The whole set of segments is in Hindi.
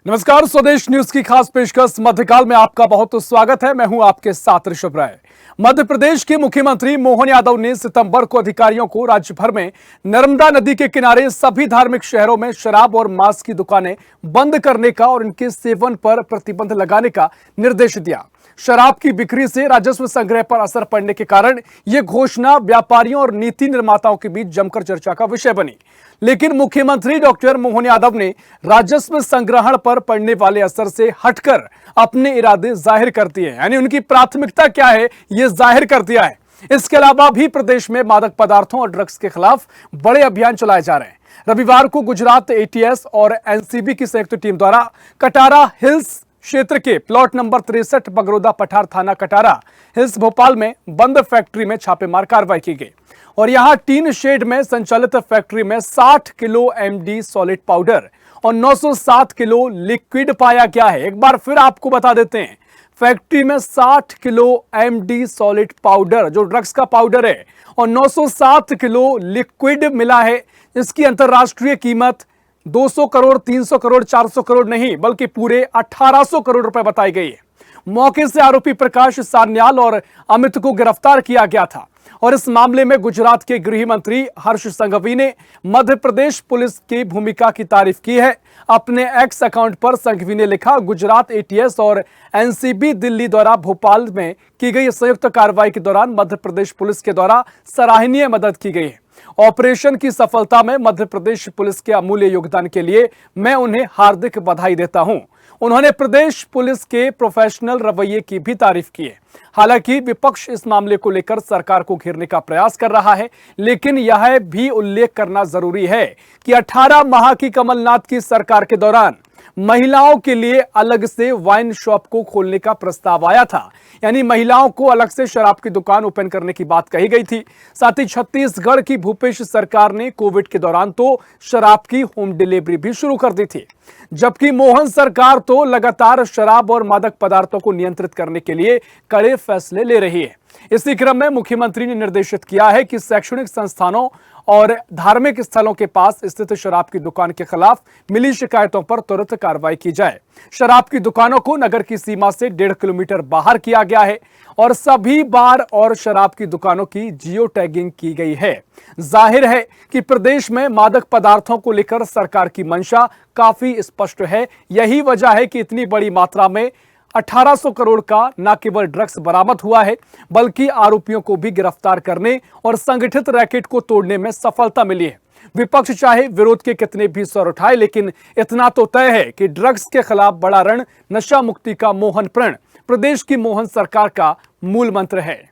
नमस्कार, स्वदेश न्यूज की खास पेशकश मध्यकाल में आपका बहुत स्वागत है। मैं हूं आपके साथ ऋषभ राय। मध्य प्रदेश के मुख्यमंत्री मोहन यादव ने सितंबर को अधिकारियों को राज्य भर में नर्मदा नदी के किनारे सभी धार्मिक शहरों में शराब और मांस की दुकानें बंद करने का और इनके सेवन पर प्रतिबंध लगाने का निर्देश दिया। शराब की बिक्री से राजस्व संग्रह पर असर पड़ने के कारण यह घोषणा व्यापारियों और नीति निर्माताओं के बीच जमकर चर्चा का विषय बनी। लेकिन मुख्यमंत्री डॉक्टर मोहन यादव ने राजस्व संग्रहण पर पड़ने वाले असर से हटकर अपने इरादे जाहिर कर दिए, यानी उनकी प्राथमिकता क्या है यह जाहिर कर दिया है। इसके अलावा भी प्रदेश में मादक पदार्थों और ड्रग्स के खिलाफ बड़े अभियान चलाए जा रहे हैं। रविवार को गुजरात एटीएस और एनसीबी की संयुक्त टीम द्वारा कटारा हिल्स क्षेत्र के प्लॉट नंबर 63 बगरोदा पठार थाना कटारा हिल्स भोपाल में बंद फैक्ट्री में छापेमार कार्रवाई की गई और यहां टीन शेड में संचालित फैक्ट्री में 60 किलो एमडी सॉलिड पाउडर और 907 किलो लिक्विड पाया गया है। एक बार फिर आपको बता देते हैं, फैक्ट्री में 60 किलो एमडी सॉलिड पाउडर जो ड्रग्स का पाउडर है और 907 किलो लिक्विड मिला है। इसकी अंतरराष्ट्रीय कीमत 200 करोड़, 300 करोड़, 400 करोड़ नहीं बल्कि पूरे 1800 करोड़ रुपए बताई गई है। मौके से आरोपी प्रकाश सान्याल और अमित को गिरफ्तार किया गया था और इस मामले में गुजरात के गृह मंत्री हर्ष संघवी ने मध्य प्रदेश पुलिस की भूमिका की तारीफ की है। अपने एक्स अकाउंट पर संघवी ने लिखा, गुजरात एटीएस और एनसीबी दिल्ली द्वारा भोपाल में की गई संयुक्त कार्रवाई के दौरान मध्य प्रदेश पुलिस के द्वारा सराहनीय मदद की गई है। ऑपरेशन की सफलता में मध्य प्रदेश पुलिस के अमूल्य योगदान के लिए मैं उन्हें हार्दिक बधाई देता हूं। उन्होंने प्रदेश पुलिस के प्रोफेशनल रवैये की भी तारीफ की है। हालांकि विपक्ष इस मामले को लेकर सरकार को घेरने का प्रयास कर रहा है, लेकिन यह भी उल्लेख करना जरूरी है कि 18 माह की कमलनाथ की सरकार के दौरान महिलाओं के लिए अलग से वाइन शॉप को खोलने का प्रस्ताव आया था, यानी महिलाओं को अलग से शराब की दुकान ओपन करने की बात कही गई थी। साथ ही छत्तीसगढ़ की भूपेश सरकार ने कोविड के दौरान तो शराब की होम डिलीवरी भी शुरू कर दी थी, जबकि मोहन सरकार तो लगातार शराब और मादक पदार्थों को नियंत्रित करने के लिए कड़े फैसले ले रही है। इसी क्रम में मुख्यमंत्री ने निर्देशित किया है कि शैक्षणिक संस्थानों और धार्मिक स्थलों के पास स्थित शराब की दुकान के खिलाफ मिली शिकायतों पर तुरंत कार्रवाई की जाए। शराब की दुकानों को नगर की सीमा से 1.5 किलोमीटर बाहर किया गया है और सभी बार और शराब की दुकानों की जियो टैगिंग की गई है। जाहिर है कि प्रदेश में मादक पदार्थों को लेकर सरकार की मंशा काफी स्पष्ट है। यही वजह है कि इतनी बड़ी मात्रा में 1800 करोड़ का न केवल ड्रग्स बरामद हुआ है बल्कि आरोपियों को भी गिरफ्तार करने और संगठित रैकेट को तोड़ने में सफलता मिली है। विपक्ष चाहे विरोध के कितने भी स्वर उठाए, लेकिन इतना तो तय है कि ड्रग्स के खिलाफ बड़ा रण, नशा मुक्ति का मोहन प्रण प्रदेश की मोहन सरकार का मूल मंत्र है।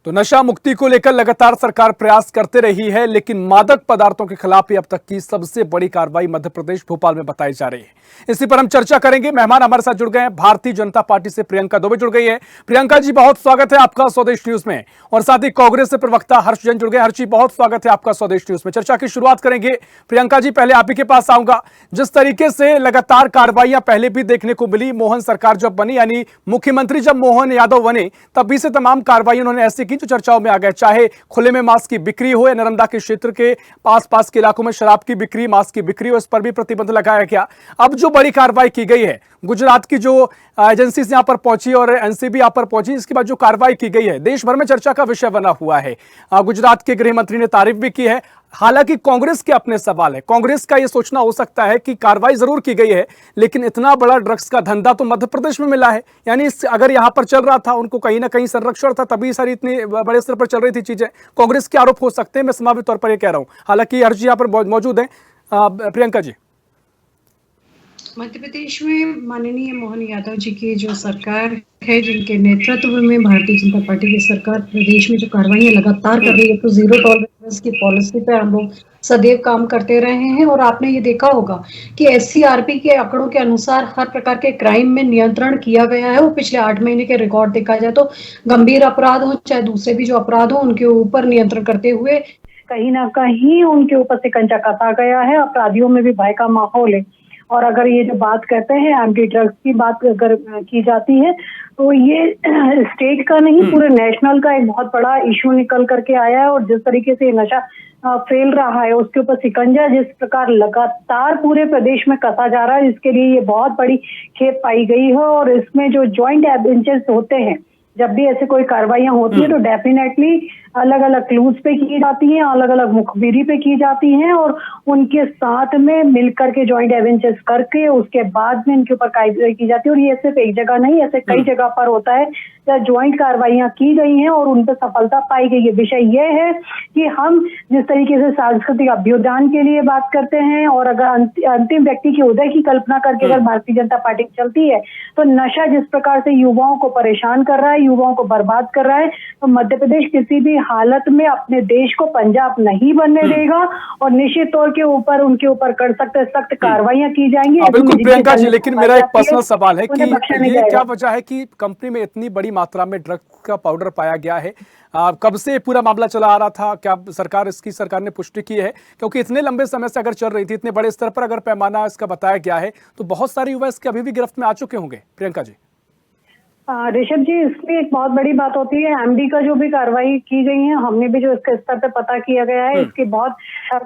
तो नशा मुक्ति को लेकर लगातार सरकार प्रयास करते रही है, लेकिन मादक पदार्थों के खिलाफ अब तक की सबसे बड़ी कार्रवाई मध्य प्रदेश भोपाल में बताई जा रही है। इसी पर हम चर्चा करेंगे। मेहमान हमारे साथ जुड़ गए हैं, भारतीय जनता पार्टी से प्रियंका दुबे जुड़ गई है। प्रियंका जी, बहुत स्वागत है आपका स्वदेश न्यूज में। और साथ ही कांग्रेस से प्रवक्ता हर्ष जैन जुड़ गए। हर्ष जी, बहुत स्वागत है आपका स्वदेश न्यूज में। चर्चा की शुरुआत करेंगे। प्रियंका जी, पहले आप ही के पास आऊंगा। जिस तरीके से लगातार कार्रवाइयां पहले भी देखने को मिली, मोहन सरकार जब बनी, यानी मुख्यमंत्री जब मोहन यादव बने, तभी से तमाम कार्रवाई उन्होंने ऐसी की जो चर्चाओं में आ गए, चाहे खुले में मांस की बिक्री हो या नर्मदा के क्षेत्र के आसपास के इलाकों में शराब की बिक्री, मांस की बिक्री हो, इस पर भी प्रतिबंध लगाया गया। अब जो बड़ी कार्रवाई की गई है, गुजरात की जो एजेंसी यहां पर पहुंची और एनसीबी यहां पर पहुंची, इसके बाद जो कार्रवाई की गई है देश भर में चर्चा का विषय बना हुआ है। गुजरात के गृह मंत्री ने तारीफ भी की है। हालांकि कांग्रेस के अपने सवाल है। कांग्रेस का यह सोचना हो सकता है कि कार्रवाई जरूर की गई है, लेकिन इतना बड़ा ड्रग्स का धंधा तो मध्य प्रदेश में मिला है, यानी अगर यहां पर चल रहा था, उनको कहीं ना कहीं संरक्षण था, तभी सारी इतनी बड़े स्तर पर चल रही थी चीजें। कांग्रेस के आरोप हो सकते हैं, मैं संभावित तौर पर यह कह रहा हूं। हालांकि हर्ष जी यहां पर मौजूद है। प्रियंका जी, मध्य प्रदेश में माननीय मोहन यादव जी की जो सरकार है, जिनके नेतृत्व में भारतीय जनता पार्टी की सरकार प्रदेश में जो कार्रवाई लगातार कर रही है, तो जीरो टॉलरेंस की पॉलिसी पे हम लोग सदैव काम करते रहे हैं। और आपने ये देखा होगा कि एससीआरपी के आंकड़ों के अनुसार हर प्रकार के क्राइम में नियंत्रण किया गया है। वो पिछले 8 महीने के रिकॉर्ड देखा जाए तो गंभीर अपराध हो चाहे दूसरे भी जो अपराध हो, उनके ऊपर नियंत्रण करते हुए कहीं ना कहीं उनके ऊपर शिकंजा कसा गया है। अपराधियों में भी भय का माहौल है और अगर ये जो बात करते हैं एंटी ड्रग्स की बात अगर की जाती है तो ये स्टेट का नहीं पूरे नेशनल का एक बहुत बड़ा इशू निकल करके आया है। और जिस तरीके से ये नशा फैल रहा है उसके ऊपर शिकंजा जिस प्रकार लगातार पूरे प्रदेश में कसा जा रहा है, इसके लिए ये बहुत बड़ी खेप पाई गई है। और इसमें जो जॉइंट एविडेंसेस होते हैं, जब भी ऐसे कोई कार्रवाइयां होती है तो डेफिनेटली अलग अलग क्लूज पे की जाती हैं, अलग अलग मुखबिरी पे की जाती हैं और उनके साथ में मिलकर के जॉइंट एविडेंसेस करके उसके बाद में इनके ऊपर कार्रवाई की जाती है। और ये सिर्फ एक जगह नहीं, ऐसे कई जगह पर होता है जहाँ जॉइंट कार्रवाइयां की गई हैं और उन पर सफलता पाई गई है। विषय ये है कि हम जिस तरीके से सांस्कृतिक अभ्युत्थान के लिए बात करते हैं और अगर अंतिम व्यक्ति के उदय की कल्पना करके अगर भारतीय जनता पार्टी चलती है तो नशा जिस प्रकार से युवाओं को परेशान कर रहा है, युवाओं को बर्बाद कर रहा है, तो मध्य प्रदेश किसी भी हालत में अपने देश को पंजाब नहीं बनने देगा और निश्चित तौर के ऊपर उनके ऊपर कर सख्त कार्रवाइयां की जाएंगी। बिल्कुल प्रियंका जी, लेकिन मेरा एक पर्सनल सवाल है कि ये क्या वजह है कि कंपनी में इतनी बड़ी मात्रा में ड्रग्स का पाउडर पाया गया है? कब से पूरा मामला चला आ रहा था? क्या सरकार ने पुष्टि की है? क्योंकि इतने लंबे समय से अगर चल रही थी, इतने बड़े स्तर पर अगर पैमाना इसका बताया गया है तो बहुत सारे युवा इसके अभी भी गिरफ्त में आ चुके होंगे। प्रियंका जी। ऋषभ जी, इसमें एक बहुत बड़ी बात होती है, एमडी का जो भी कार्रवाई की गई है, हमने भी जो इसके स्तर पे पता किया गया है, इसके बहुत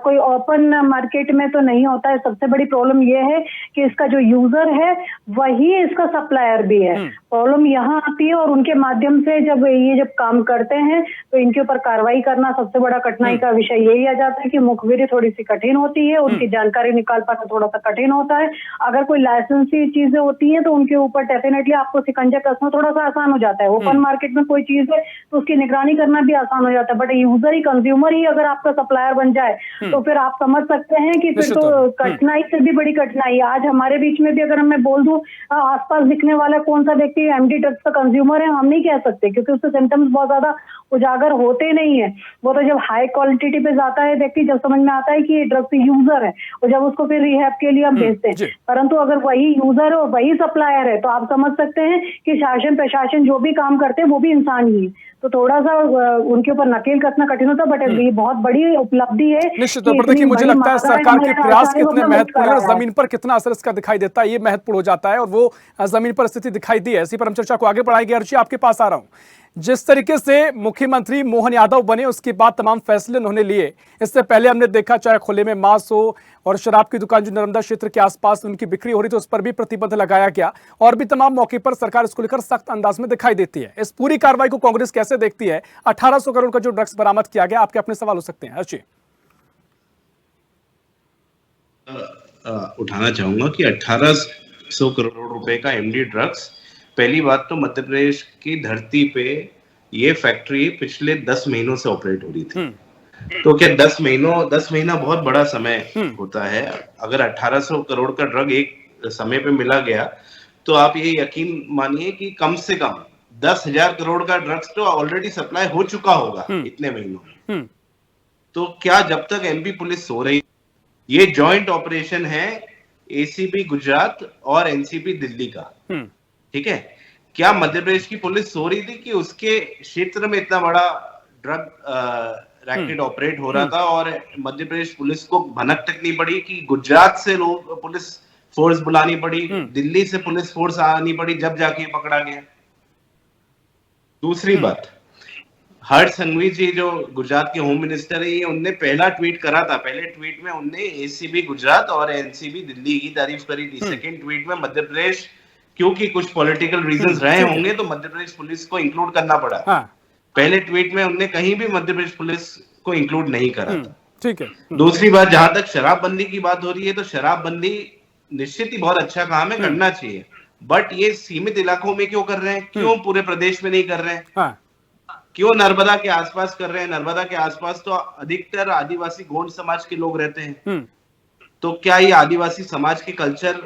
कोई ओपन मार्केट में तो नहीं होता है। सबसे बड़ी प्रॉब्लम ये है कि इसका जो यूजर है वही इसका सप्लायर भी है। प्रॉब्लम यहाँ आती है और उनके माध्यम से जब काम करते हैं तो इनके ऊपर कार्रवाई करना सबसे बड़ा कठिनाई का विषय यही आ जाता है कि मुखबिरी थोड़ी सी कठिन होती है, उनकी जानकारी निकाल पाना थोड़ा सा कठिन होता है। अगर कोई लाइसेंसी चीजें होती है तो उनके ऊपर डेफिनेटली आपको शिकंजा कसना थोड़ा सा आसान हो जाता है। ओपन मार्केट में कोई चीज है तो उसकी निगरानी करना भी आसान हो जाता है, बट यूजर ही कंज्यूमर ही अगर आपका सप्लायर बन जाए तो फिर आप समझ सकते हैं कि फिर तो कठिनाई से भी बड़ी कठिनाई। आज हमारे बीच में भी अगर मैं बोल दूं आसपास दिखने वाला कौन सा व्यक्ति एमडी ड्रग्स का कंज्यूमर है, हम नहीं कह सकते क्योंकि उसके सिम्टम्स बहुत ज्यादा उजागर होते नहीं है। वो तो जब हाई क्वालिटी पे जाता है व्यक्ति, जब समझ में आता है कि ये ड्रग्स यूजर है और जब उसको फिर रिहैब के लिए हम भेजते हैं। परंतु अगर वही यूजर है और वही सप्लायर है तो आप समझ सकते हैं कि शासन प्रशासन जो भी काम करते हैं वो भी इंसान ही है, तो थोड़ा सा उनके ऊपर नकेल कसना कठिन होता है। बट ये बहुत बड़ी उपलब्धि है। निश्चित तौर पर देखिए, मुझे लगता है सरकार के प्रयास कितने महत्वपूर्ण है और जमीन पर कितना असर इसका दिखाई देता है, ये महत्वपूर्ण हो जाता है और वो जमीन पर स्थिति दिखाई दी है। इसी पर हम चर्चा को आगे बढ़ाएंगे। अर्ची, आपके पास आ रहा हूं। जिस तरीके से मुख्यमंत्री मोहन यादव बने उसके बाद तमाम फैसले उन्होंने लिए, इससे पहले हमने देखा चाहे खुले में मांस हो और शराब की दुकान जो नर्मदा क्षेत्र के आसपास उनकी बिक्री हो रही थी उस पर भी प्रतिबंध लगाया गया और भी तमाम मौके पर सरकार इसको लेकर सख्त अंदाज में दिखाई देती है। इस पूरी कार्रवाई को कांग्रेस कैसे देखती है? 1800 करोड़ का जो ड्रग्स बरामद किया गया, आपके अपने सवाल हो सकते हैं। अर्ची, उठाना चाहूंगा कि 1800 करोड़ रुपए का एमडी ड्रग्स, पहली बात तो मध्य प्रदेश की धरती पे ये फैक्ट्री पिछले 10 महीनों से ऑपरेट हो रही थी। तो क्या 10 महीना बहुत बड़ा समय होता है। अगर 1800 करोड़ का ड्रग एक समय पे मिला गया तो आप ये यकीन मानिए कि कम से कम 10,000 करोड़ का ड्रग्स तो ऑलरेडी सप्लाई हो चुका होगा इतने महीनों में। तो क्या जब तक एमपी पुलिस सो रही, ये जॉइंट ऑपरेशन है एसीबी गुजरात और एनसीबी दिल्ली का, ठीक है। क्या मध्य प्रदेश की पुलिस सो रही थी कि उसके क्षेत्र में इतना बड़ा ड्रग रैकेट ऑपरेट हो रहा था और मध्य प्रदेश पुलिस को भनक तक नहीं पड़ी कि गुजरात से लोग पुलिस फोर्स बुलानी पड़ी, दिल्ली से पुलिस फोर्स आनी पड़ी, जब जाके पकड़ा गया। दूसरी बात, हर्ष संघवी जी जो गुजरात के होम मिनिस्टर है, ये उनने पहला ट्वीट करा था। पहले ट्वीट में उनने एसीबी गुजरात और एनसीबी दिल्ली की तारीफ करी थी। सेकंड ट्वीट में मध्य प्रदेश, क्योंकि कुछ पॉलिटिकल रीजंस रहे होंगे तो मध्य प्रदेश पुलिस को इंक्लूड करना पड़ा। पहले ट्वीट में उनने कहीं भी मध्य प्रदेश पुलिस को इंक्लूड नहीं करा था। ठीक है। दूसरी बात, जहां तक शराबबंदी की बात हो रही है तो शराबबंदी निश्चित ही बहुत अच्छा काम है, करना चाहिए, बट ये सीमित इलाकों में क्यों कर रहे हैं? क्यों पूरे प्रदेश में नहीं कर रहे हैं? क्यों नर्मदा के आसपास कर रहे हैं? नर्मदा के आसपास तो अधिकतर आदिवासी गोंड समाज के लोग रहते हैं। तो क्या ये आदिवासी समाज के कल्चर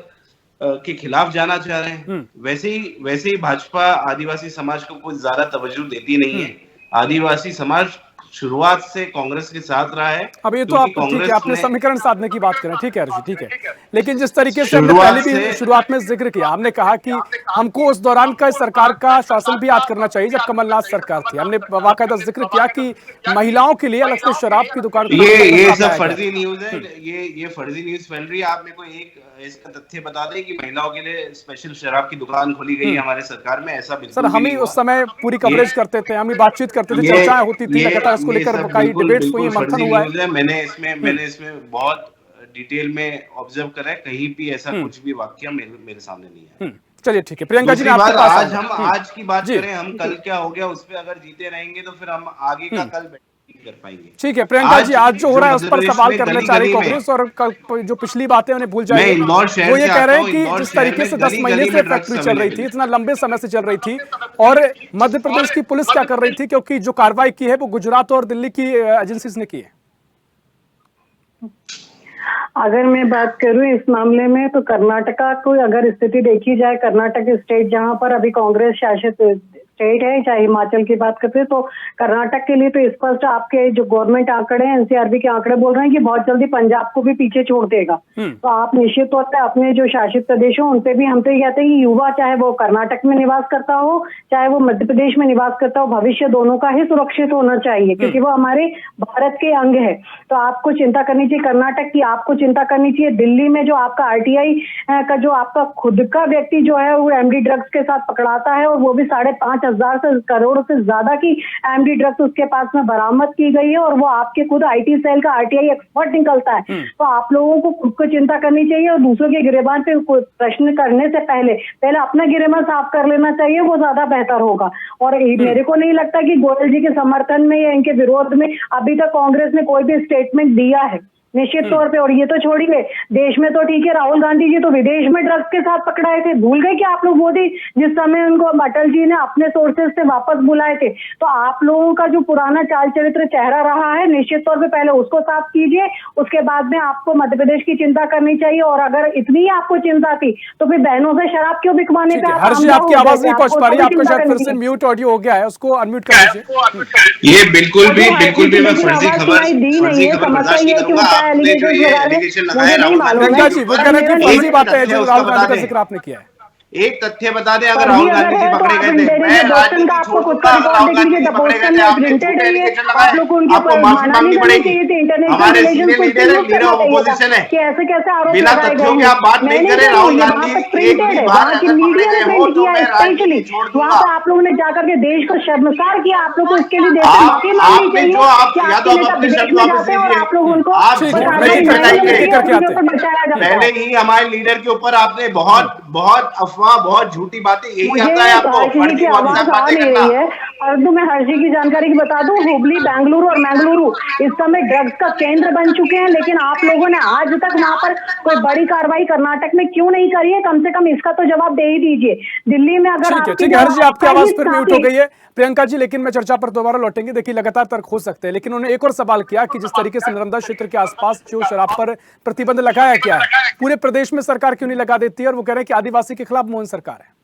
के खिलाफ जाना चाह रहे हैं? वैसे ही भाजपा आदिवासी समाज को कुछ ज्यादा तवज्जो देती नहीं है। आदिवासी समाज शुरुआत से कांग्रेस के साथ रहा है। अब ये तो आप क्योंकि ठीक है, कांग्रेस आपने ने समीकरण साधने की बात करें, ठीक है ऋषि, ठीक है, लेकिन जिस तरीके से हमने शुरुआत पहले भी से शुरुआत में जिक्र किया, हमने कहा कि हमको उस दौरान का सरकार का शासन भी याद करना चाहिए जब कमलनाथ सरकार थी। हमने बाकायदा जिक्र किया कि महिलाओं के लिए अलग से शराब की दुकान खोलने का ये प्रस्ताव सब लाया गया। फर्जी न्यूज है। ये फर्जी न्यूज फैल रही है। आप मेरे को एक इसका तथ्य बता दें कि महिलाओं के लिए स्पेशल शराब की दुकान खोली गई है हमारे सरकार में। ऐसा सर, बिल्कुल भी हम ही नहीं उस हुआ। समय पूरी कवरेज करते थे, हम ही बातचीत करते थे, ये चर्चाएं होती थी, ये लगातार इसको ये लेकर सब कई बिल्कुल डिबेट्स हुई, बिल्कुल मंथन फर्जी हुआ है। न्यूज है। मैंने इसमें बहुत डिटेल में ऑब्जर्व करा है। कहीं भी ऐसा कुछ भी वाक्य मेरे सामने नहीं है। चलिए ठीक है, प्रियंका जी, दूसरी मैं आपके बात, पास आज आऊंगा। हम आज की बात जी करें, हम कल क्या हो गया उस पे अगर जीते रहेंगे तो फिर हम आगे का कल नहीं कर पाएंगे। ठीक है प्रियंका जी, आज जो हो रहा है उस पर मध्य सवाल प्रदेश में करना गली चाह रही गली में, कांग्रेस, और जो पिछली बातें उन्हें भूल मैं जाइए। इंदौर शहर वो ये से कह आता रहे हैं हूं। कि इंदौर जिस शहर तरीके में से 10 गली महीने गली से में ड्रग्स फैक्ट्री चल रही थी, अवेलेबल इतना लंबे समय से चल रही थी, और मध्य प्रदेश की पुलिस क्या कर रही थी, क्योंकि जो कार्रवाई की है वो गुजरात और दिल्ली की एजेंसीज ने की है। अगर मैं बात करूं इस मामले में, तो कर्नाटका को अगर स्थिति देखी जाए, कर्नाटक स्टेट जहां पर अभी कांग्रेस शासित स्टेट है, चाहे हिमाचल की बात करते हैं, तो कर्नाटक के लिए तो स्पष्ट आपके जो गवर्नमेंट आंकड़े हैं, एनसीआरबी के आंकड़े बोल रहे हैं कि बहुत जल्दी पंजाब को भी पीछे छोड़ देगा। तो आप निश्चित तौर पर अपने जो शासित प्रदेश हो उन पे भी हम तो ये कहते हैं कि युवा चाहे वो कर्नाटक में निवास करता हो, चाहे वो मध्य प्रदेश में निवास करता हो, भविष्य दोनों का ही सुरक्षित होना चाहिए, क्योंकि वो हमारे भारत के अंग है। तो आपको चिंता करनी चाहिए कर्नाटक की, आपको चिंता करनी चाहिए दिल्ली में जो आपका आरटीआई का जो आपका खुद का व्यक्ति जो है वो एमडी ड्रग्स के साथ पकड़ाता है, और वो भी 5,500 करोड़ से ज्यादा की एमडी ड्रग्स उसके पास में बरामद की गई है, और वो आपके खुद आईटी सेल का आरटीआई एक्सपर्ट निकलता है। तो आप लोगों को खुद को चिंता करनी चाहिए, और दूसरों के गिरेबान पे प्रश्न करने से पहले अपना गिरेबान साफ कर लेना चाहिए, वो ज्यादा बेहतर होगा। और मेरे को नहीं लगता कि गोयल जी के समर्थन में या इनके विरोध में अभी तक कांग्रेस ने कोई भी स्टेटमेंट दिया है, निश्चित तौर पे। और ये तो छोड़िए, देश में तो ठीक है, राहुल गांधी जी तो विदेश में ड्रग्स के साथ पकड़ाए थे, भूल गए कि आप लोग मोदी जिस समय उनको अटल जी ने अपने सोर्सेज से वापस बुलाए थे। तो आप लोगों का जो पुराना चाल चरित्र चेहरा रहा है, निश्चित तौर पे पहले उसको साफ कीजिए, उसके बाद में आपको मध्य प्रदेश की चिंता करनी चाहिए। और अगर इतनी ही आपको चिंता थी तो फिर बहनों से शराब क्यों बिकवाने पे आप हर्षी, आपकी आवाज नहीं पहुंच पा रही है, आपका शायद फिर से म्यूट ऑडियो हो गया है, उसको अनम्यूट कर लीजिए। ये बिल्कुल भी मैं फर्जी खबर बर्दाश्त नहीं करूंगा। आपने जो ये एलिगेशन लगाया राहुल प्रियंका जी, वो कह रहे हैं कि फर्जी बातें हैं जो राहुल गांधी का जिक्र आपने किया है। एक तथ्य बता दें, अगर राहुल गांधी जी पकड़े गए थे, मैं राजनीति छोड़ दूंगा। अगर राहुल गांधी जी पकड़े गए थे, आपने झूठे एलिगेशन लगाए, आपको माफी मांगनी पड़ेगी। हमारे सीनियर लीडर है, लीडर ऑफ ऑपोजिशन है, बिना तथ्यों के आप बात नहीं करें। राहुल गांधी एक भी बार अगर पकड़े गए हो तो मैं राजनीति छोड़ दूंगा। आप लोगों ने जाकर के देश को शर्मसार किया, आप लोग को इसके लिए देश से माफी मांगनी चाहिए। जो आप या तो आप अपने शब्द वापस लीजिए, आप लोग उनको पहले ही हमारे लीडर के ऊपर आपने बहुत बहुत झूठी बातें, यही आता है आपको, फर्जी व्हाट्सएप बातें करना। और तो मैं हर्षी की जानकारी की बता दूं, हुबली, बेंगलुरु और मंगलुरु इस समय ड्रग्स का केंद्र बन चुके हैं, लेकिन आप लोगों ने आज तक वहां पर कोई बड़ी कार्रवाई कर्नाटक में क्यों नहीं करी है? कम से कम इसका तो जवाब दे ही दीजिए। दिल्ली में अगर ठीक है हर्षी, आपकी आवाज फिर म्यूट हो गई है। प्रियंका जी, लेकिन मैं चर्चा पर दोबारा लौटेंगे। देखिए, लगातार तर्क हो सकते हैं, लेकिन उन्होंने एक और सवाल किया कि जिस तरीके से नर्मदा क्षेत्र के आसपास जो शराब पर प्रतिबंध लगाया गया है, पूरे प्रदेश में सरकार क्यों नहीं लगा देती है? और वो कह रहे हैं कि आदिवासी के खिलाफ मौन सरकार है।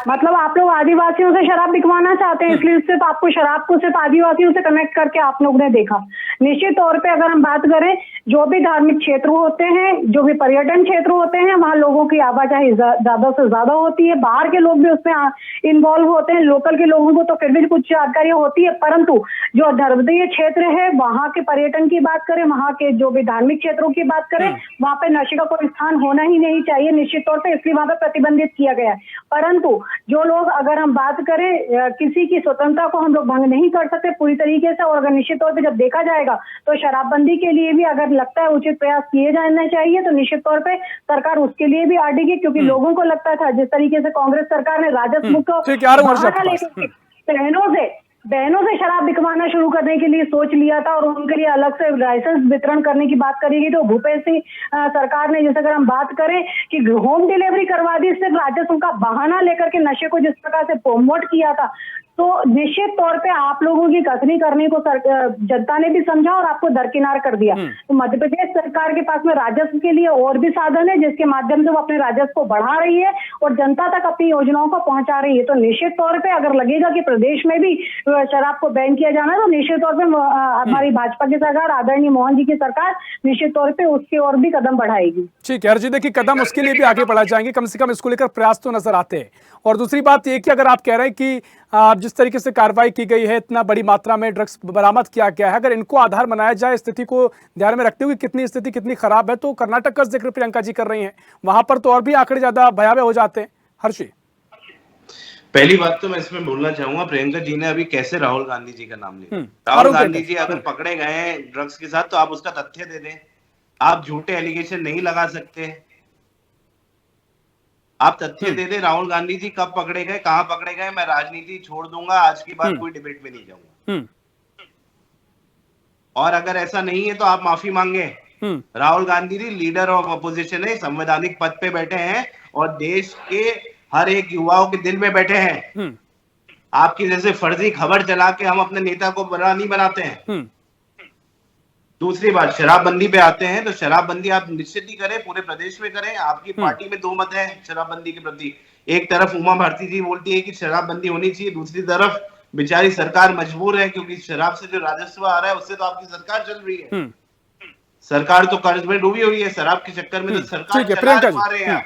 मतलब आप लोग आदिवासियों से शराब बिकवाना चाहते हैं, इसलिए सिर्फ आपको शराब को सिर्फ आदिवासियों से कनेक्ट करके आप लोग ने देखा। निश्चित तौर पे अगर हम बात करें, जो भी धार्मिक क्षेत्र होते हैं, जो भी पर्यटन क्षेत्र होते हैं, वहां लोगों की आवाजाही ज्यादा से ज्यादा होती है, बाहर के लोग भी उसमें इन्वॉल्व होते हैं, लोकल के लोगों को तो फिर भी कुछ जानकारी होती है, परंतु जो धर्मदीय क्षेत्र है वहां के पर्यटन की बात करें, वहां के जो भी धार्मिक क्षेत्रों की बात करें, वहां पे नशे का कोई स्थान होना ही नहीं चाहिए निश्चित तौर पर, इसलिए वहां पर प्रतिबंधित किया गया है। परंतु जो लोग, अगर हम बात करें, किसी की स्वतंत्रता को हम लोग भंग नहीं कर सकते पूरी तरीके से, और अगर निश्चित तौर पे जब देखा जाएगा तो शराबबंदी के लिए भी अगर लगता है उचित प्रयास किए जाना चाहिए, तो निश्चित तौर पे सरकार उसके लिए भी अड़ेगी, क्योंकि लोगों को लगता था जिस तरीके से कांग्रेस सरकार ने राजस्व को बहनों से शराब बिकवाना शुरू करने के लिए सोच लिया था, और उनके लिए अलग से लाइसेंस वितरण करने की बात करी गई, तो भूपेश सिंह सरकार ने, जैसे अगर हम बात करें कि होम डिलीवरी करवा दी, सिर्फ राजस्व का बहाना लेकर के नशे को जिस प्रकार से प्रमोट किया था, तो निश्चित तौर पे आप लोगों की कथनी करने को जनता ने भी समझा और आपको दरकिनार कर दिया। तो मध्य प्रदेश सरकार के पास में राजस्व के लिए और भी साधन है जिसके माध्यम से वो अपने राजस्व को बढ़ा रही है और जनता तक अपनी योजनाओं को पहुंचा रही है। तो निश्चित तौर पे अगर लगेगा कि प्रदेश में भी शराब को बैन किया जाना है तो निश्चित तौर पे हमारी भाजपा की सरकार, आदरणीय मोहन जी की सरकार निश्चित तौर पे उसकी ओर भी कदम बढ़ाएगी। ठीक है हर्षी, देखिए कदम उसके लिए भी आगे बढ़ा जाएंगे, कम से कम इसको लेकर प्रयास तो नजर आते हैं। और दूसरी बात ये कि अगर आप कह रहे हैं कि जिस तरीके से कार्रवाई की गई है, इतना बड़ी मात्रा में ड्रग्स बरामद किया गया है, अगर इनको आधार बनाया जाए स्थिति को ध्यान में रखते हुए कितनी स्थिति कितनी खराब है, तो कर्नाटक का जिक्र प्रियंका जी कर रही हैं, वहां पर तो और भी आंकड़े ज्यादा भयावह हो जाते हैं। हर्षी, पहली बात तो मैं इसमें बोलना चाहूंगा, प्रियंका जी ने अभी कैसे राहुल गांधी जी का नाम लिया। राहुल आरोप गांधी है। जी अगर पकड़े गए हैं ड्रग्स के साथ तो आप उसका तथ्य दे दें। आप झूठे एलिगेशन नहीं लगा सकते, आप तथ्य दे दें। राहुल गांधी जी कब पकड़े गए, कहां पकड़े गए, मैं राजनीति छोड़ दूंगा, आज की बात कोई डिबेट में नहीं जाऊंगा। और अगर ऐसा नहीं है तो आप माफी मांगे। Rahul Gandhi ji leader of opposition है, संवैधानिक पद पे बैठे हैं और देश के हर एक युवाओं के दिल में बैठे हैं। आपकी जैसे फर्जी खबर चला के हम अपने नेता को बड़ा नहीं बनाते हैं। दूसरी बात, शराबबंदी पे आते हैं तो शराबबंदी आप निश्चित ही करें, पूरे प्रदेश में करें। आपकी पार्टी में दो मत है शराबबंदी के प्रति। एक तरफ उमा भारती जी बोलती है कि शराबबंदी होनी चाहिए, दूसरी तरफ बेचारी सरकार मजबूर है क्योंकि शराब से जो राजस्व आ रहा है उससे तो आपकी सरकार चल रही है। सरकार तो कर्ज में डूबी हुई है, शराब के चक्कर में तो सरकार चला पा रहे हैं।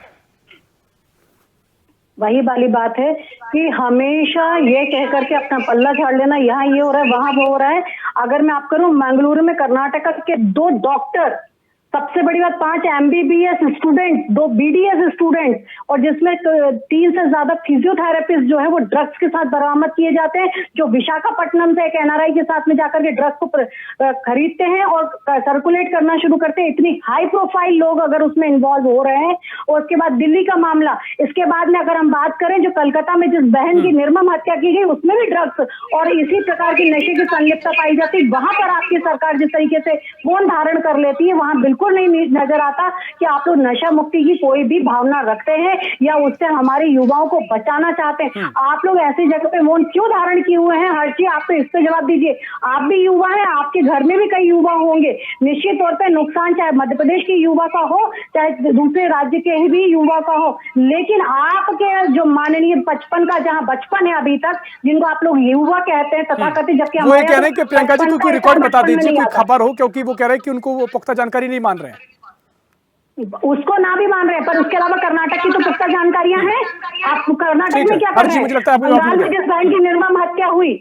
वही वाली बात है कि हमेशा ये कह करके अपना पल्ला झाड़ लेना, यहाँ ये हो रहा है वहां वो हो रहा है। अगर मैं आप करूं, मंगलुरु में कर्नाटक के 2 डॉक्टर, सबसे बड़ी बात 5 MBBS स्टूडेंट, 2 BDS स्टूडेंट और जिसमें 3 से ज्यादा फिजियोथेरेपिस्ट जो है वो ड्रग्स के साथ बरामद किए जाते हैं, जो विशाखापट्टनम से एक NRI के साथ में जाकर के ड्रग्स को खरीदते हैं और सर्कुलेट करना शुरू करते हैं। इतनी हाई प्रोफाइल लोग अगर उसमें इन्वॉल्व हो रहे हैं। और उसके बाद दिल्ली का मामला, इसके बाद में अगर हम बात करें जो कलकत्ता में जिस बहन की निर्मम हत्या की गई उसमें भी ड्रग्स और इसी प्रकार की नशे की संलिप्तता पाई जाती है। वहां पर आपकी सरकार जिस तरीके से मौन धारण कर लेती है, वहां बिल्कुल नहीं नजर आता कि आप लोग नशा मुक्ति की कोई भी भावना रखते हैं या उससे हमारे युवाओं को बचाना चाहते हैं। आप लोग ऐसी जगह पे मौन क्यों धारण किए हुए हैं? हर्षी, आप तो इस पे जवाब दीजिए। आप भी युवा हैं, आपके घर में भी कई युवा होंगे। निश्चित तौर पे नुकसान चाहे मध्य प्रदेश के युवा का हो चाहे दूसरे राज्य के भी युवा का हो, लेकिन आपके जो माननीय 55 का जहां बचपन है अभी तक, जिनको आप लोग युवा कहते हैं तथाकथित, जबकि वो ये कह रहे हैं कि प्रियंका जी कोई रिकॉर्ड बता दीजिए, कोई खबर हो, क्योंकि वो कह रहे हैं कि उनको वो पुख्ता जानकारी नहीं मान रहे हैं। उसको ना भी मान रहे हैं, पर उसके अलावा कर्नाटक की तो पुख्ता जानकारियां हैं। आप कर्नाटक में क्या कर रहे हैं? बंगाल में जिस बहन की निर्मम हत्या हुई,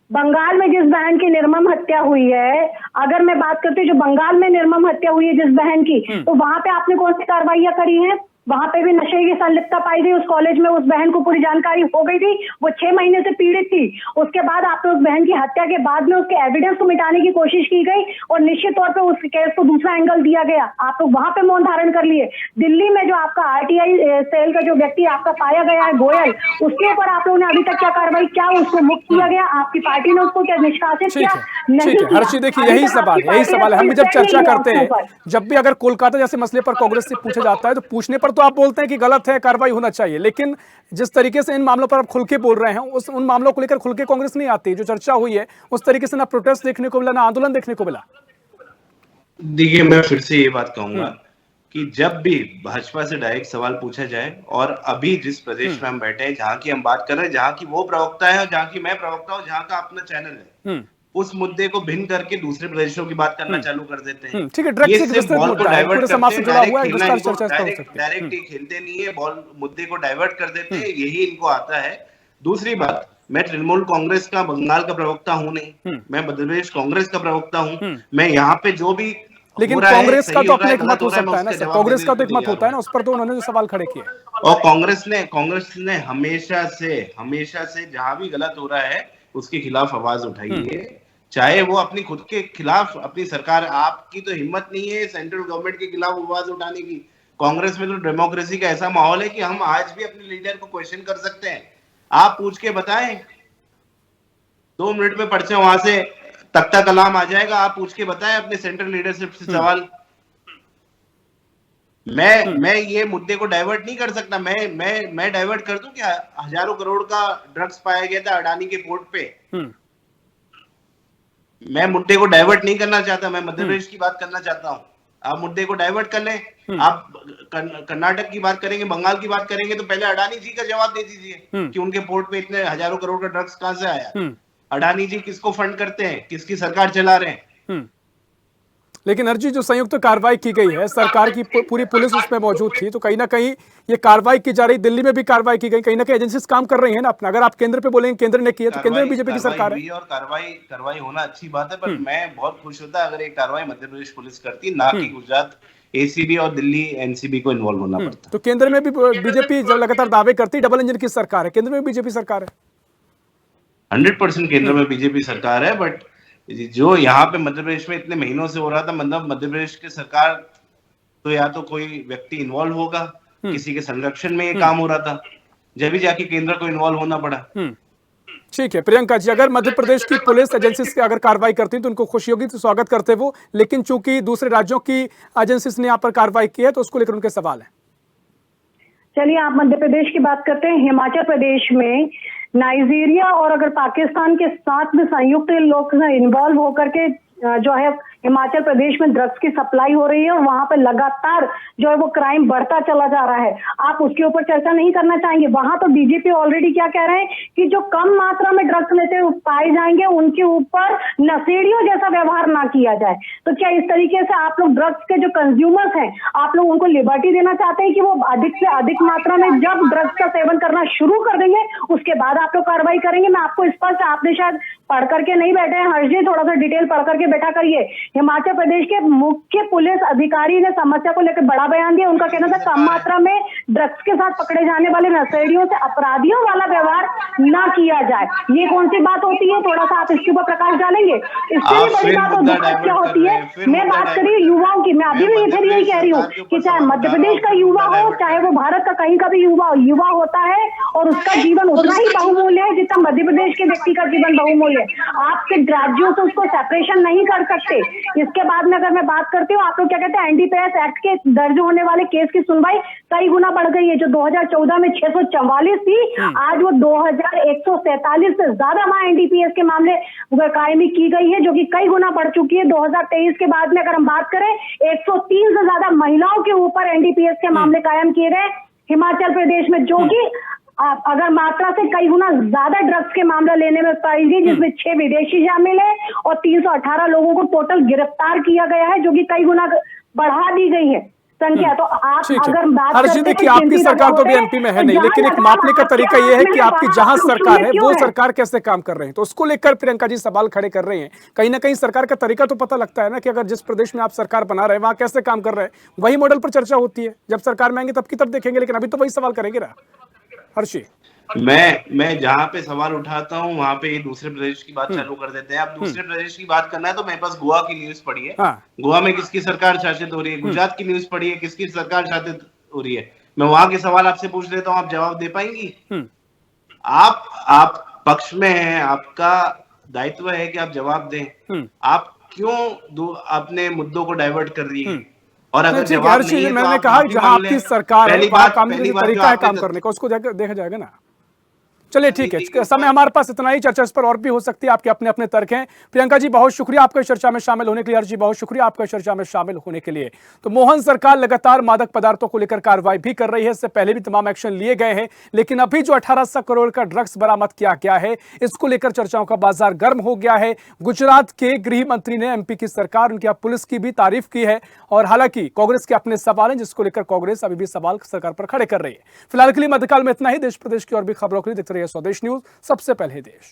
बंगाल में जिस बहन की निर्मम हत्या हुई है, अगर मैं बात करती हूँ जो बंगाल में निर्मम हत्या हुई है जिस बहन की, तो वहां पे आपने कौन सी कार्रवाइयां करी हैं? वहां पे भी नशे की संलिप्तता पाई गई। उस कॉलेज में उस बहन को पूरी जानकारी हो गई थी, वो 6 महीने से पीड़ित थी। उसके बाद आप उस बहन की हत्या के बाद में उसके एविडेंस को मिटाने की कोशिश की गई और निश्चित तौर पे उस केस को दूसरा एंगल दिया गया। आप लोग वहां पे मौन धारण कर लिए। दिल्ली में जो आपका RTI सेल का जो व्यक्ति आपका पाया गया है गोयल, उसके ऊपर आप लोगों ने अभी तक क्या कार्रवाई, क्या उसको मुक्त किया गया? आपकी पार्टी ने उसको क्या निष्कासित किया? नहीं। हर्षी, देखिए यही सवाल है। हम जब चर्चा करते हैं, जब भी अगर कोलकाता जैसे मसले पर कांग्रेस से पूछा जाता है तो पूछने पर तो आप बोलते हैं कि गलत है, कार्रवाई होना चाहिए, लेकिन जिस तरीके से इन मामलों पर आप खुल के बोल रहे हैं उन मामलों को लेकर खुल के कांग्रेस नहीं आती। जो चर्चा हुई है उस तरीके से ना प्रोटेस्ट देखने को मिला, ना आंदोलन देखने को मिला। देखिए, मैं फिर से ये बात कहूंगा कि जब भी भाजपा से डायरेक्ट सवाल पूछा जाए, और अभी जिस प्रदेश में हम बैठे हैं, जहां की हम बात कर रहे हैं, जहां की वो प्रवक्ता है और जहां की मैं प्रवक्ता हूं, जहां का अपना चैनल है, उस मुद्दे को भिन्न करके दूसरे प्रदेशों की बात करना चालू कर देते हैं। ठीक है, ड्रग्स से सिर्फ बॉल को डाइवर्ट करते हैं, डायरेक्ट ही खेलते नहीं है, बॉल मुद्दे को डाइवर्ट कर देते हैं, यही इनको आता है। दूसरी बात, मैं तृणमूल कांग्रेस का बंगाल का प्रवक्ता हूं नहीं, मैं मध्य प्रदेश कांग्रेस का प्रवक्ता हूं। मैं यहाँ पे जो भी, लेकिन कांग्रेस का तो अपना एक मत हो सकता है ना सर, कांग्रेस का तो एक मत होता है ना, उस पर तो उन्होंने जो सवाल खड़े किए। और कांग्रेस ने हमेशा से जहां भी गलत हो रहा है उसके खिलाफ आवाज उठाई है, चाहे वो अपनी खुद के खिलाफ, अपनी सरकार। आपकी तो हिम्मत नहीं है सेंट्रल गवर्नमेंट के खिलाफ आवाज उठाने की। कांग्रेस में तो डेमोक्रेसी का ऐसा माहौल है कि हम आज भी अपने लीडर को क्वेश्चन कर सकते हैं। आप पूछ के बताएं, 2 मिनट में पर्चे वहां से तख्ता कलाम आ जाएगा। आप पूछ के बताएं अपने सेंट्रल लीडरशिप से सवाल। मैं ये मुद्दे को डाइवर्ट नहीं कर सकता। मैं डाइवर्ट कर दूं कि हजारों करोड़ का ड्रग्स पाया गया था अडानी के पोर्ट पे। मैं मुद्दे को डाइवर्ट नहीं करना चाहता, मैं मध्य प्रदेश की बात करना चाहता हूं। आप मुद्दे को डाइवर्ट कर लें। आप कर्नाटक की बात करेंगे, बंगाल की बात करेंगे, तो पहले अडानी जी का जवाब दे दीजिए कि उनके पोर्ट पे इतने हजारों करोड़ का ड्रग्स कहां से आया। अडानी जी किसको फंड करते हैं, किसकी सरकार चला रहे हैं। लेकिन अर्जी जो संयुक्त कार्रवाई की गई है, सरकार की पूरी पुलिस उसमें मौजूद थी, तो कहीं ना कहीं ये कार्रवाई की जा रही, दिल्ली में भी कार्रवाई की गई, कहीं ना कहीं एजेंसीज काम कर रही है ना अपना। अगर आप केंद्र पे बोलेंगे केंद्र ने की है, तो केंद्र में बीजेपी की सरकार है और कार्रवाई होना अच्छी बात है, पर मैं बहुत खुश होता अगर एक कार्रवाई मध्य प्रदेश पुलिस करती, ना कि गुजरात एसीबी और दिल्ली एनसीबी को इन्वॉल्व होना पड़ता। तो केंद्र में भी बीजेपी जब लगातार दावे करती, डबल इंजन की सरकार है, केंद्र में बीजेपी सरकार है। 100% केंद्र में बीजेपी सरकार है, बट जो यहाँ पे मध्य प्रदेश में इतने महीनों से हो रहा था, मतलब मध्य प्रदेश की सरकार तो या तो कोई व्यक्ति इन्वॉल्व होगा, किसी के संरक्षण में ये काम हो रहा था, जब भी जाके केंद्र को इन्वॉल्व होना पड़ा। ठीक है प्रियंका जी, अगर मध्य प्रदेश की पुलिस एजेंसीज की अगर कार्रवाई करती तो उनको खुशी होगी, तो स्वागत करते वो, लेकिन चूंकि दूसरे राज्यों की एजेंसीज ने यहाँ पर कार्रवाई की है, तो उसको लेकर उनके सवाल है। चलिए, आप मध्य प्रदेश की बात करते हैं। हिमाचल प्रदेश में नाइजीरिया और अगर पाकिस्तान के साथ में संयुक्त लोग इन्वॉल्व होकर के जो है हिमाचल प्रदेश में ड्रग्स की सप्लाई हो रही है और वहां पर लगातार जो है वो क्राइम बढ़ता चला जा रहा है। आप उसके ऊपर चर्चा नहीं करना चाहेंगे? वहां तो डीजीपी ऑलरेडी क्या कह रहे हैं कि जो कम मात्रा में ड्रग्स लेते हुए पाए जाएंगे उनके ऊपर नशेड़ियों जैसा व्यवहार ना किया जाए। तो क्या इस तरीके से आप लोग ड्रग्स के जो कंज्यूमर्स हैं, आप लोग उनको लिबर्टी देना चाहते हैं कि वो अधिक से अधिक मात्रा में जब ड्रग्स का सेवन करना शुरू कर देंगे उसके बाद आप लोग कार्रवाई करेंगे? मैं आपको स्पष्ट, आपने शायद पढ़ करके नहीं बैठे हैं हर्ष जी, थोड़ा सा डिटेल पढ़ करके बैठा करिए। हिमाचल प्रदेश के मुख्य पुलिस अधिकारी ने समस्या को लेकर बड़ा बयान दिया। उनका कहना था कम मात्रा में ड्रग्स के साथ पकड़े जाने वाले नशेड़ियों से अपराधियों वाला व्यवहार ना किया जाए। ये कौन सी बात होती है, थोड़ा सा आप इसके ऊपर प्रकाश डालेंगे? इससे भी बड़ी बात और दिक्कत क्या होती है, मैं बात करी युवाओं की, मैं अभी भी फिर यही कह रही हूँ कि चाहे मध्य प्रदेश का युवा हो, चाहे वो भारत का कहीं का भी युवा होता है और उसका जीवन उतना ही बहुमूल्य है जितना मध्य प्रदेश के व्यक्ति का जीवन बहुमूल्य है। आप सिर्फ राज्यों से उसको सेपरेशन नहीं कर सकते। इसके बाद में अगर मैं बात करती हूँ, आप लोग क्या कहते हैं, एनडीपीएस एक्ट के दर्ज होने वाले केस की सुनवाई कई गुना बढ़ गई है। जो 2014 में 644 थी, आज वो 2147 से ज्यादा वहां एनडीपीएस के मामले कायमी की गई है, जो कि कई गुना बढ़ चुकी है। 2023 के बाद में अगर हम बात करें, 103 से ज्यादा महिलाओं के ऊपर एनडीपीएस के मामले कायम किए गए हिमाचल प्रदेश में, जो कि अगर मात्रा से कई गुना ज्यादा ड्रग्स के मामला लेने में पाई गई, जिसमें 6 विदेशी शामिल है और 318 लोगों को टोटल गिरफ्तार किया गया है, जो कि कई गुना बढ़ा दी गई है संख्या। तो आप अगर बात हर्ष जी, देखिए आपकी सरकार तो भी एमपी में है नहीं, लेकिन एक मापने का तरीका यह है कि आपकी जहां सरकार है वो सरकार कैसे काम कर रहे हैं, तो उसको लेकर प्रियंका जी सवाल खड़े कर रहे हैं। कहीं ना कहीं सरकार का तरीका तो पता लगता है ना कि अगर जिस प्रदेश में आप सरकार बना रहे हैं वहां कैसे काम कर रहे हैं, वही मॉडल पर चर्चा होती है। जब सरकार में आएंगे तब की तब देखेंगे, लेकिन अभी तो वही सवाल करेंगे ना हर्ष जी। मैं जहां पे सवाल उठाता हूं वहां पे ये दूसरे प्रदेश की बात चालू कर देते हैं। अब दूसरे प्रदेश की बात करना है तो मेरे पास गोवा की न्यूज पड़ी है। गोवा में किसकी सरकार शासित हो रही है? गुजरात की न्यूज पड़ी है, किसकी सरकार शासित हो रही है? मैं वहां के सवाल आपसे पूछ लेता हूं, आप जवाब दे पाएंगी? आप पक्ष में हैं, आपका दायित्व है कि आप जवाब दें। आप क्यों अपने मुद्दों को डाइवर्ट कर रही है? और अगर जवाब नहीं है तो मैंने कहा जहां आपकी सरकार है तरीका है काम करने का, उसको देखा जाएगा ना। चलिए ठीक है, समय हमारे पास इतना ही। चर्चा इस पर और भी हो सकती है, आपके अपने अपने तर्क हैं। प्रियंका जी बहुत शुक्रिया आपका चर्चा में शामिल होने के लिए। हर्ष जी बहुत शुक्रिया आपका चर्चा में शामिल होने के लिए। तो मोहन सरकार लगातार मादक पदार्थों को लेकर कार्रवाई भी कर रही है, इससे पहले भी तमाम एक्शन लिए गए हैं, लेकिन अभी जो 1800 करोड़ का ड्रग्स बरामद किया गया है, इसको लेकर चर्चाओं का बाजार गर्म हो गया है। गुजरात के गृह मंत्री ने एमपी की सरकार, उनकी पुलिस की भी तारीफ की है, और हालांकि कांग्रेस के अपने सवाल हैं जिसको लेकर कांग्रेस अभी भी सवाल सरकार पर खड़े कर रही है। फिलहाल के लिए मध्यकाल में इतना ही। देश प्रदेश की और भी खबरों के लिए देखते रहिए स्वदेश न्यूज, सबसे पहले देश।